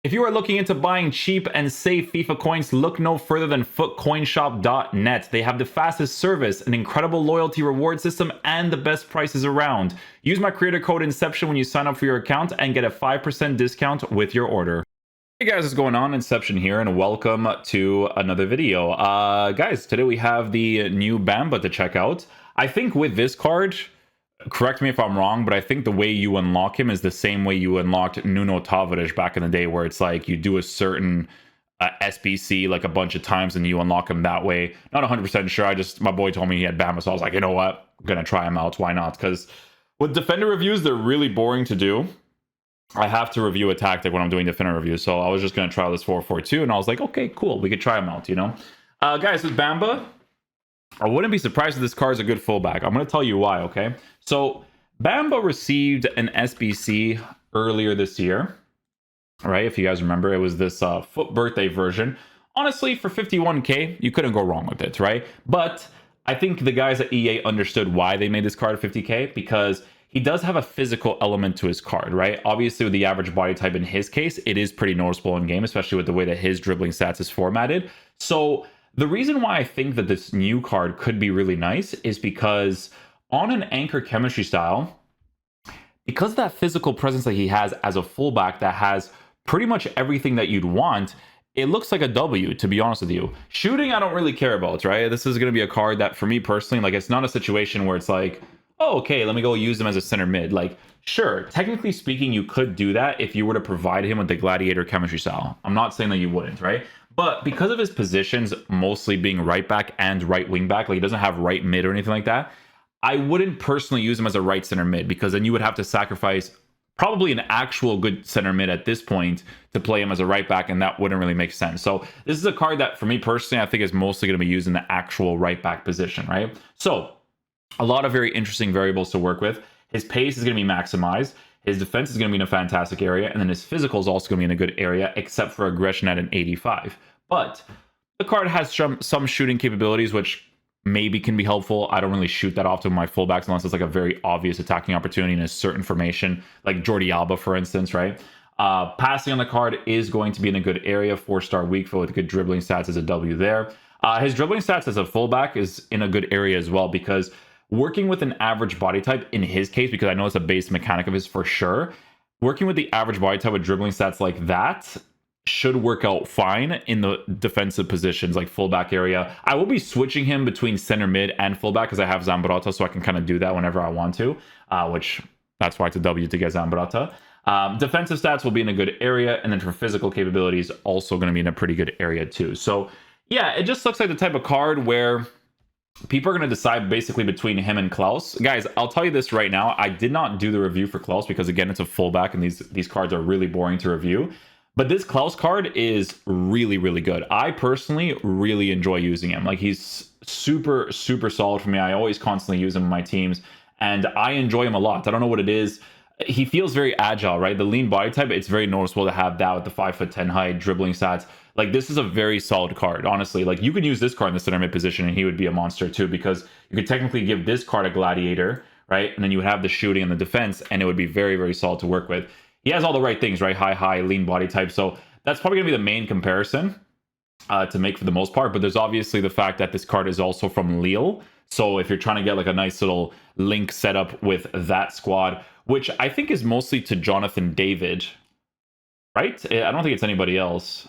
If you are looking into buying cheap and safe FIFA coins, look no further than footcoinshop.net. They have the fastest service, an incredible loyalty reward system, and the best prices around. Use my creator code Inception when you sign up for your account and get a 5% discount with your order. Hey guys, what's going on? Inception here, and welcome to another video. Guys, today we have the new Bamba to check out. I think with this card, correct me if I'm wrong, but I think the way you unlock him is the same way you unlocked Nuno Tavares back in the day, where it's like you do a certain SBC like a bunch of times and you unlock him that way. Not 100% sure. My boy told me he had Bamba, so I was like, you know what? I'm gonna try him out. Why not? Because with defender reviews, they're really boring to do. I have to review a tactic when I'm doing defender reviews, so I was just gonna try this 4-4-2, and I was like, okay, cool, we could try him out, you know. Guys, with Bamba, I wouldn't be surprised if this card is a good fullback. I'm going to tell you why, okay? So, Bamba received an SBC earlier this year, right? If you guys remember, it was this foot birthday version. Honestly, for 51k, you couldn't go wrong with it, right? But I think the guys at EA understood why they made this card 50k, because he does have a physical element to his card, right? Obviously, with the average body type in his case, it is pretty noticeable in game, especially with the way that his dribbling stats is formatted. So, the reason why I think that this new card could be really nice is because on an anchor chemistry style, because of that physical presence that he has as a fullback that has pretty much everything that you'd want, it looks like a W, to be honest with you. Shooting, I don't really care about, right? This is going to be a card that, for me personally, like, it's not a situation where it's like, oh, okay, let me go use him as a center mid. Like, sure, technically speaking, you could do that if you were to provide him with the gladiator chemistry style. I'm not saying that you wouldn't, right? But because of his positions mostly being right back and right wing back, like he doesn't have right mid or anything like that, I wouldn't personally use him as a right center mid, because then you would have to sacrifice probably an actual good center mid at this point to play him as a right back, and that wouldn't really make sense. So this is a card that, for me personally, I think is mostly going to be used in the actual right back position, right? So a lot of very interesting variables to work with. His pace is going to be maximized. His defense is going to be in a fantastic area, and then his physical is also going to be in a good area, except for aggression at an 85. But the card has some shooting capabilities, which maybe can be helpful. I don't really shoot that often with my fullbacks unless it's like a very obvious attacking opportunity in a certain formation, like Jordi Alba, for instance, right? Passing on the card is going to be in a good area. 4-star weak foot with good dribbling stats is a W there. His dribbling stats as a fullback is in a good area as well, because working with an average body type in his case, because I know it's a base mechanic of his for sure, working with the average body type with dribbling stats like that should work out fine in the defensive positions like fullback area. I will be switching him between center mid and fullback because I have Zambrota, so I can kind of do that whenever I want to, which that's why it's a W to get Zambrota. Defensive stats will be in a good area, and then for physical capabilities, also going to be in a pretty good area too. So yeah, it just looks like the type of card where people are going to decide basically between him and Klaus. Guys, I'll tell you this right now. I did not do the review for Klaus because, again, it's a fullback and these cards are really boring to review. But this Klaus card is really, really good. I personally really enjoy using him. Like, he's super, super solid for me. I always constantly use him in my teams, and I enjoy him a lot. I don't know what it is. He feels very agile, right? The lean body type, it's very noticeable to have that with the 5'10" height, dribbling stats. Like, this is a very solid card, honestly. Like, you could use this card in the center mid position and he would be a monster too, because you could technically give this card a gladiator, right? And then you would have the shooting and the defense, and it would be very, very solid to work with. He has all the right things, right? High, lean body type. So that's probably going to be the main comparison to make for the most part. But there's obviously the fact that this card is also from Lille. So if you're trying to get like a nice little link setup with that squad, which I think is mostly to Jonathan David, right? I don't think it's anybody else.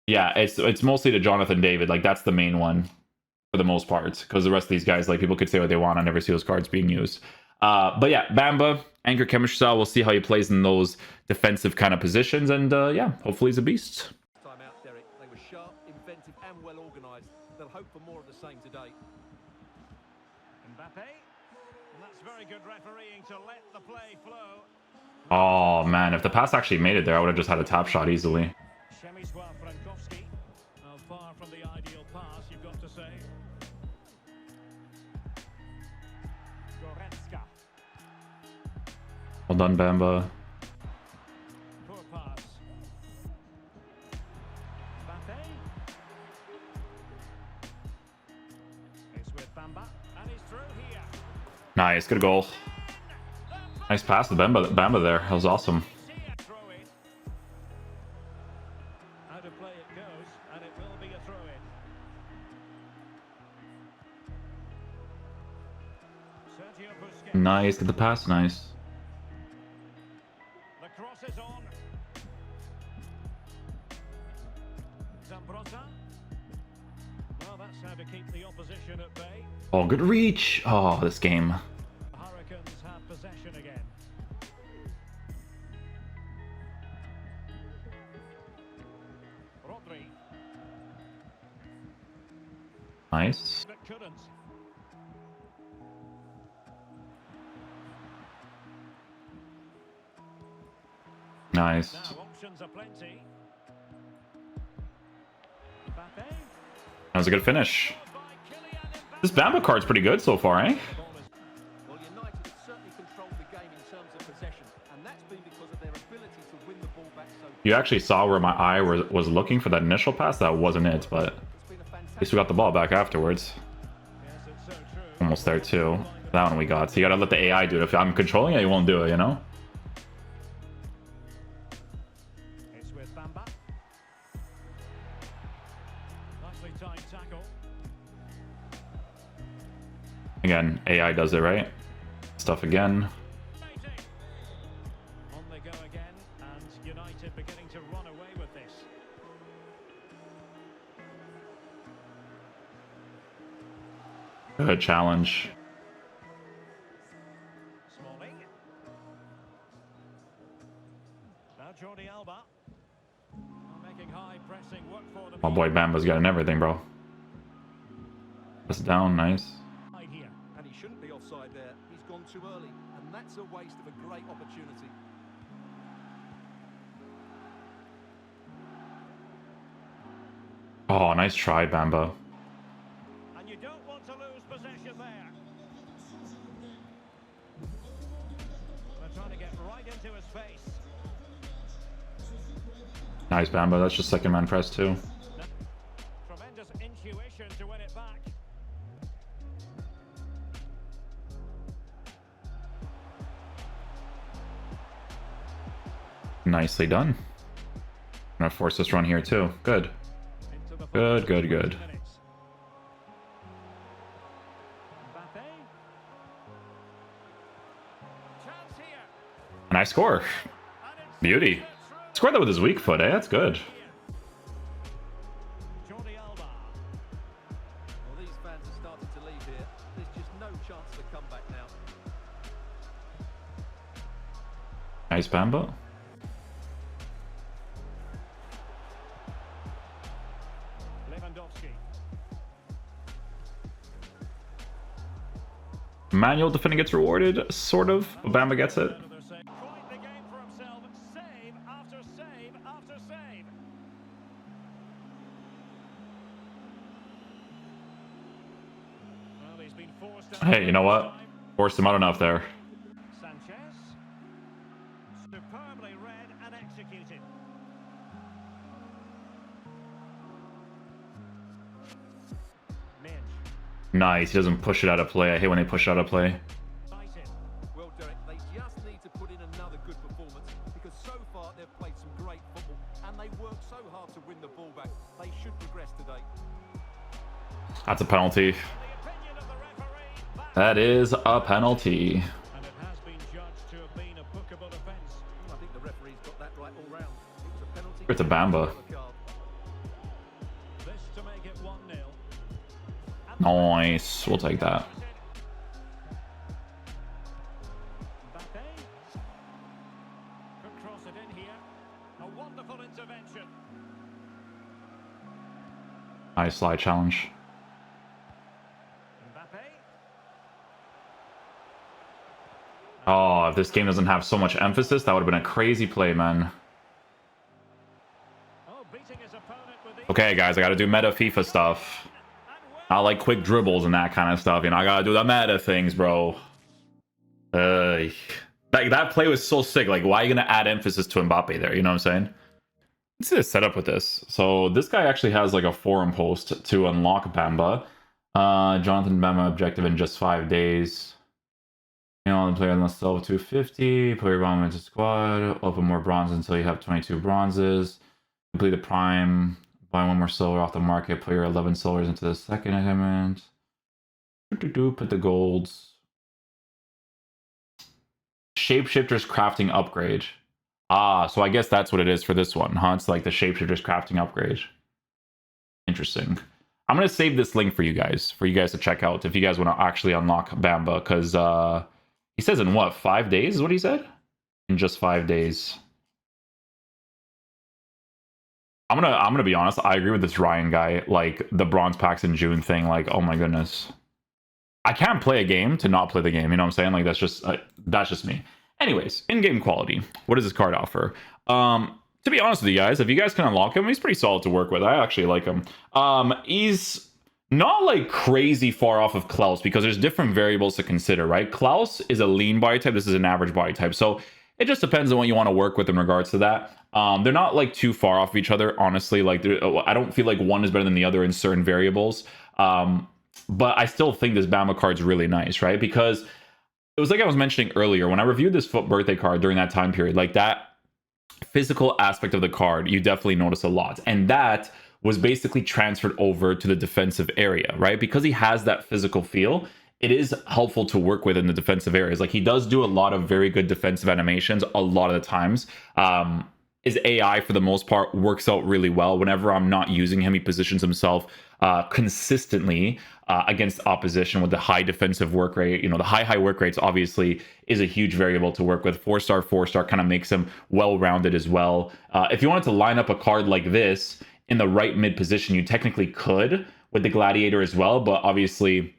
Yeah, it's mostly to Jonathan David. Like, that's the main one for the most part, because the rest of these guys, like, people could say what they want. I never see those cards being used. But yeah, Bamba, anchor chemistry style. We'll see how he plays in those defensive kind of positions, and yeah, hopefully he's a beast. Time out, Derek. They were sharp, inventive, and well organised. They'll hope for more of the same today. Mbappe, and that's very good refereeing to let the play flow. Oh man, if the pass actually made it there, I would have just had a tap shot easily. Far from the ideal pass, you've got to say. Goretzka. Well done, Bamba. Poor pass. Mbappe. It's with Bamba, and he's through here. Nice, good goal. The Nice pass to Bamba there. That was awesome. Throw in. Out of play it goes, and it will be a throw in. Sergio Busquets. Nice. Get the pass. Nice. The cross is on. Zambrotta. Well, that's how to keep the opposition at bay. Oh, good reach. Oh, this game. The Hurricanes have possession again. Rodri, Nice. but couldn't. Nice. Now options are plenty. Mbappe. That was a good finish. By Kylian Mbappe. This Bamba card's pretty good so far, eh? Well, United have certainly controlled the game in terms of possession, and that's been because of their ability to win the ball back so You actually saw where my eye was looking for that initial pass. That wasn't it, but it's been a at fantastic. least we got the ball back afterwards. Yes, it's so true. Almost there too. That one we got. So you gotta let the AI do it. If I'm controlling it, you won't do it, you know? It's with Bamba. Nicely timed tackle. Again, AI does it, right? Stuff again. On they go again, and United beginning to run away with this. Good challenge. Smalling. Now Jordi Alba. Making high pressing work for them. Oh boy, Bamba's got everything, bro. That's down, nice. Right here. And he shouldn't be offside there. He's gone too early, and that's a waste of a great opportunity. Oh, nice try, Bamba. And you don't want to lose possession there. They're trying to get right into his face. Nice, Bamba. That's just second man press too. Tremendous intuition to win it back. Nicely done. I'm gonna force this run here too. Good. Into the Good, final good, good. 20 minutes. Mbappe. Chance here. And I score. And it's Beauty. through. Scored that with his weak foot, eh? That's good. Jordi Alba. Well, these fans have started to leave here. There's just no chance of a comeback now. Nice, Bamba. Lewandowski. Manual defending gets rewarded, sort of. But Bamba gets it. They're saying, quite the game for himself. Save after save after save. Well, he's been forced out Hey, you know what? time. Forced him out enough there. Sanchez. Superbly read and executed. Midge. Nice. He doesn't push it out of play. I hate when they push it out of play. United. Well, Derek, they just need to put in another good performance because so far they've played some great football and they worked so hard to win the ball back. They should progress today. That's a penalty. The opinion of the referee. That is a penalty. And it has been judged to have been a bookable offence. I think the referee's got that right all round. It was a penalty. It's a Bamba. Yellow card. This to make it 1-0. Nice. We'll take that. Mbappe. Could cross it in here. A wonderful intervention. Nice slide challenge. Mbappe. Oh, if this game doesn't have so much emphasis, that would have been a crazy play, man. Oh, beating his opponent with ease. Okay, guys, I gotta do meta FIFA stuff. And well, Not like quick dribbles and that kind of stuff. You know, I gotta do the meta things, bro. That play was so sick. Like, why are you gonna add emphasis to Mbappe there? You know what I'm saying? Let's see the setup with this. So this guy actually has like a forum post to unlock Bamba. Jonathan Bamba objective in just 5 days. You know, play on the sell 250, put your bomb into squad, open more bronze until you have 22 bronzes, complete the prime, buy one more silver off the market, put your 11 silvers into the second equipment, put the golds. Shapeshifters crafting upgrade. Ah, so I guess that's what it is for this one, huh? It's like the Shapeshifters crafting upgrade. Interesting. I'm going to save this link for you guys to check out if you guys want to actually unlock Bamba, because he says in what, 5 days is what he said? In just 5 days. I'm gonna be honest, I agree with this Ryan guy. Like the bronze packs in June thing, like, oh my goodness. I can't play a game to not play the game, you know what I'm saying? Like that's just me. Anyways, in-game quality. What does this card offer? To be honest with you guys, if you guys can unlock him, he's pretty solid to work with. I actually like him. He's not like crazy far off of Klaus because there's different variables to consider, right? Klaus is a lean body type. This is an average body type. So it just depends on what you want to work with in regards to that. They're not like too far off of each other, honestly. Like I don't feel like one is better than the other in certain variables. But I still think this Bamba card's really nice, right? Because it was like I was mentioning earlier, when I reviewed this Foot birthday card during that time period, like that physical aspect of the card, you definitely notice a lot. And that was basically transferred over to the defensive area, right? Because he has that physical feel, it is helpful to work with in the defensive areas. Like he does do a lot of very good defensive animations a lot of the times. His AI, for the most part, works out really well. Whenever I'm not using him, he positions himself consistently against opposition with the high defensive work rate. You know, the high work rates obviously is a huge variable to work with. 4-star, 4-star kind of makes him well-rounded as well. If you wanted to line up a card like this in the right mid position, you technically could with the Gladiator as well, but obviously,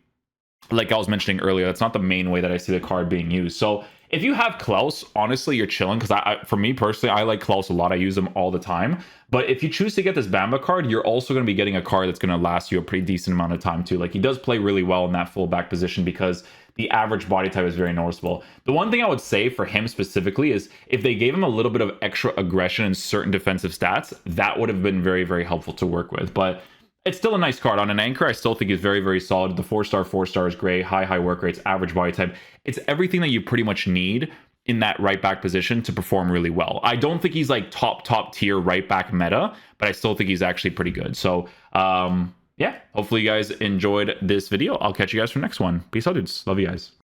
like I was mentioning earlier, that's not the main way that I see the card being used. So if you have Klaus, honestly, you're chilling, because for me personally, I like Klaus a lot. I use him all the time. But if you choose to get this Bamba card, you're also going to be getting a card that's going to last you a pretty decent amount of time too. Like he does play really well in that fullback position because the average body type is very noticeable. The one thing I would say for him specifically is if they gave him a little bit of extra aggression in certain defensive stats, that would have been very, very helpful to work with. But it's still a nice card. On an anchor, I still think he's very, very solid. The 4-star, 4-star is great. High work rates, average body type. It's everything that you pretty much need in that right back position to perform really well. I don't think he's like top tier right back meta, but I still think he's actually pretty good. So yeah, hopefully you guys enjoyed this video. I'll catch you guys for the next one. Peace out, dudes. Love you guys.